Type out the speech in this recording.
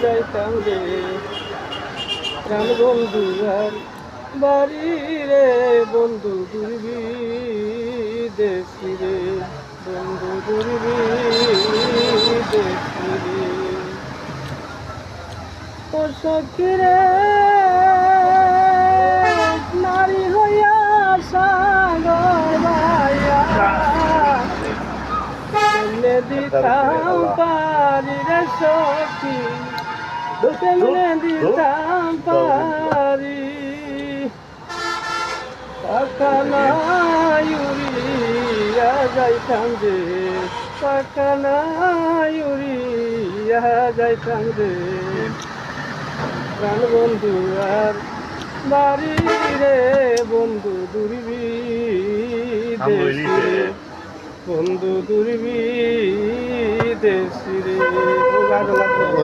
যাইতাম রে প্রাণ বন্ধু আর বাড়ি রে বন্ধু দুর্বি দেশি রে বন্ধু দুর্বি দেশি রে ও সখী রে নারী হইয়া সাগর ভাইয়া কেমনে দিতাম পারি রে সখী কেমনে দিতাম পারি টাকা নাই উড়িয়া যাইতাম রে টাকা নাই উড়িয়া যাইতাম রে প্রাণ বন্ধু আর বাড়ি রে বন্ধু দুর্বি দেশি রে বন্ধু দুর্বি দেশি রে।